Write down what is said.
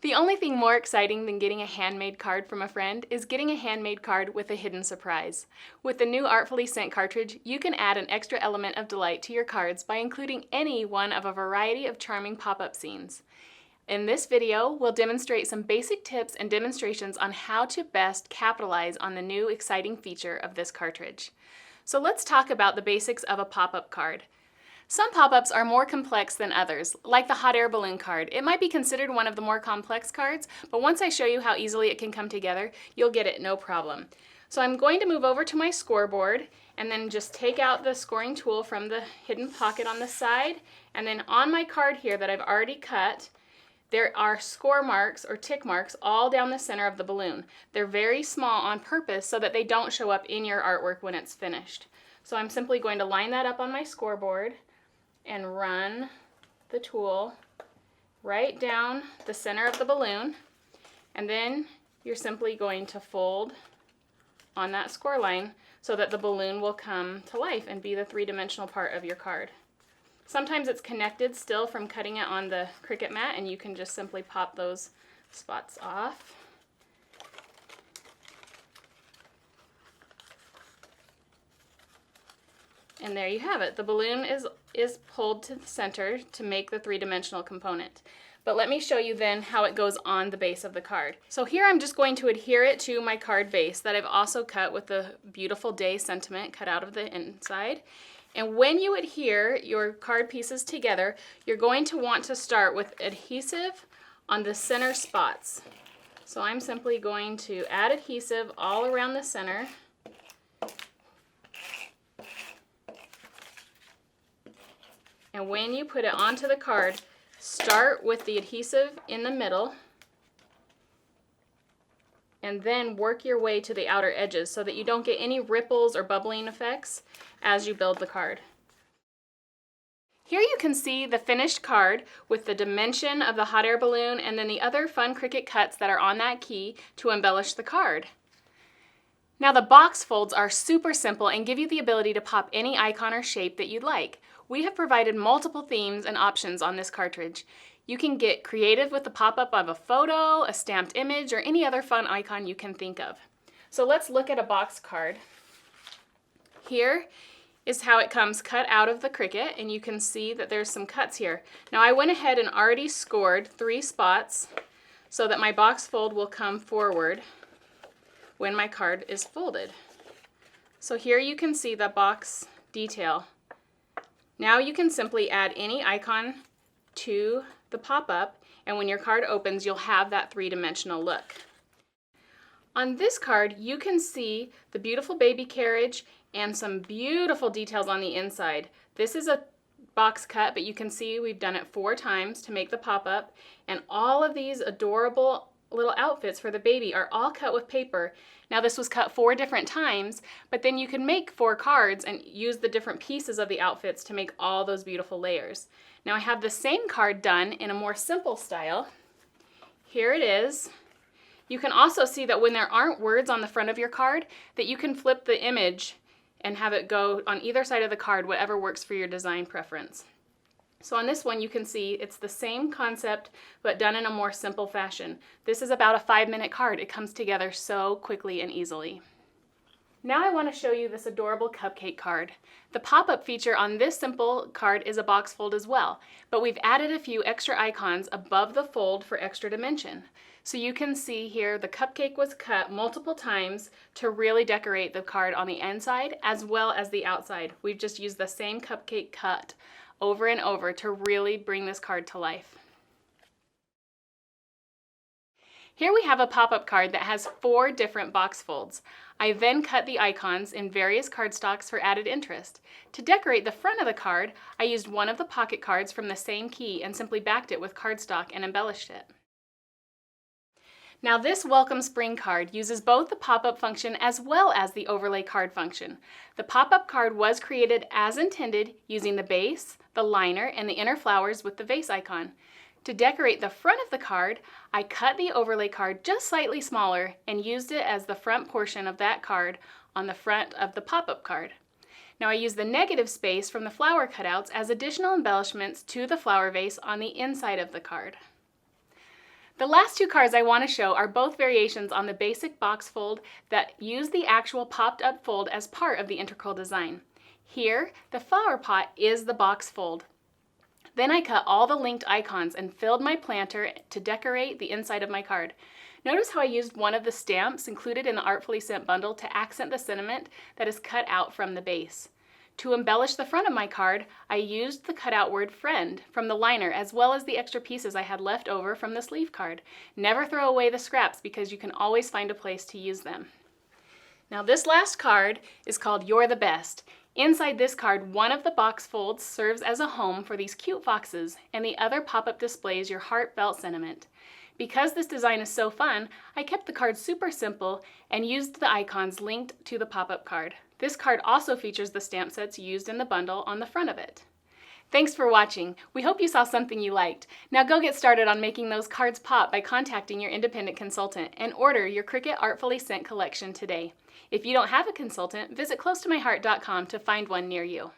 The only thing more exciting than getting a handmade card from a friend is getting a handmade card with a hidden surprise. With the new Artfully Sent cartridge, you can add an extra element of delight to your cards by including any one of a variety of charming pop-up scenes. In this video, we'll demonstrate some basic tips and demonstrations on how to best capitalize on the new exciting feature of this cartridge. So let's talk about the basics of a pop-up card. Some pop-ups are more complex than others, like the hot air balloon card. It might be considered one of the more complex cards, but once I show you how easily it can come together, you'll get it no problem. So I'm going to move over to my scoreboard and then just take out the scoring tool from the hidden pocket on the side, and then on my card here that I've already cut, there are score marks or tick marks all down the center of the balloon. They're very small on purpose so that they don't show up in your artwork when it's finished. So I'm simply going to line that up on my scoreboard and run the tool right down the center of the balloon, and then you're simply going to fold on that score line so that the balloon will come to life and be the three-dimensional part of your card. Sometimes it's connected still from cutting it on the Cricut mat, and you can just simply pop those spots off. And there you have it. The balloon is pulled to the center to make the three-dimensional component. But let me show you then how it goes on the base of the card. So here I'm just going to adhere it to my card base that I've also cut with the beautiful day sentiment cut out of the inside. And when you adhere your card pieces together, you're going to want to start with adhesive on the center spots. So I'm simply going to add adhesive all around the center. And when you put it onto the card, start with the adhesive in the middle and then work your way to the outer edges so that you don't get any ripples or bubbling effects as you build the card. Here you can see the finished card with the dimension of the hot air balloon and then the other fun Cricut cuts that are on that key to embellish the card. Now the box folds are super simple and give you the ability to pop any icon or shape that you'd like. We have provided multiple themes and options on this cartridge. You can get creative with the pop-up of a photo, a stamped image, or any other fun icon you can think of. So let's look at a box card. Here is how it comes cut out of the Cricut, and you can see that there's some cuts here. Now I went ahead and already scored 3 spots so that my box fold will come forward when my card is folded. So here you can see the box detail. Now you can simply add any icon to the pop-up, and when your card opens, you'll have that three-dimensional look. On this card, you can see the beautiful baby carriage and some beautiful details on the inside. This is a box cut, but you can see we've done it 4 times to make the pop-up, and all of these adorable little outfits for the baby are all cut with paper. Now this was cut 4 different times, but then you can make 4 cards and use the different pieces of the outfits to make all those beautiful layers. Now I have the same card done in a more simple style. Here it is. You can also see that when there aren't words on the front of your card, that you can flip the image and have it go on either side of the card, whatever works for your design preference. So on this one you can see it's the same concept but done in a more simple fashion. This is about a 5-minute card. It comes together so quickly and easily. Now I want to show you this adorable cupcake card. The pop-up feature on this simple card is a box fold as well, but we've added a few extra icons above the fold for extra dimension. So you can see here the cupcake was cut multiple times to really decorate the card on the inside as well as the outside. We've just used the same cupcake cut over and over to really bring this card to life. Here we have a pop-up card that has 4 different box folds. I then cut the icons in various cardstocks for added interest. To decorate the front of the card, I used one of the pocket cards from the same key and simply backed it with cardstock and embellished it. Now this Welcome Spring card uses both the pop-up function as well as the overlay card function. The pop-up card was created as intended using the base, the liner, and the inner flowers with the vase icon. To decorate the front of the card, I cut the overlay card just slightly smaller and used it as the front portion of that card on the front of the pop-up card. Now I used the negative space from the flower cutouts as additional embellishments to the flower vase on the inside of the card. The last two cards I want to show are both variations on the basic box fold that use the actual popped up fold as part of the integral design. Here, the flower pot is the box fold. Then I cut all the linked icons and filled my planter to decorate the inside of my card. Notice how I used one of the stamps included in the Artfully sent bundle to accent the sentiment that is cut out from the base. To embellish the front of my card, I used the cutout word friend from the liner as well as the extra pieces I had left over from the sleeve card. Never throw away the scraps because you can always find a place to use them. Now this last card is called You're the Best. Inside this card, one of the box folds serves as a home for these cute foxes and the other pop-up displays your heartfelt sentiment. Because this design is so fun, I kept the card super simple and used the icons linked to the pop-up card. This card also features the stamp sets used in the bundle on the front of it. Thanks for watching. We hope you saw something you liked. Now go get started on making those cards pop by contacting your independent consultant and order your Cricut Artfully Sent collection today. If you don't have a consultant, visit closetomyheart.com to find one near you.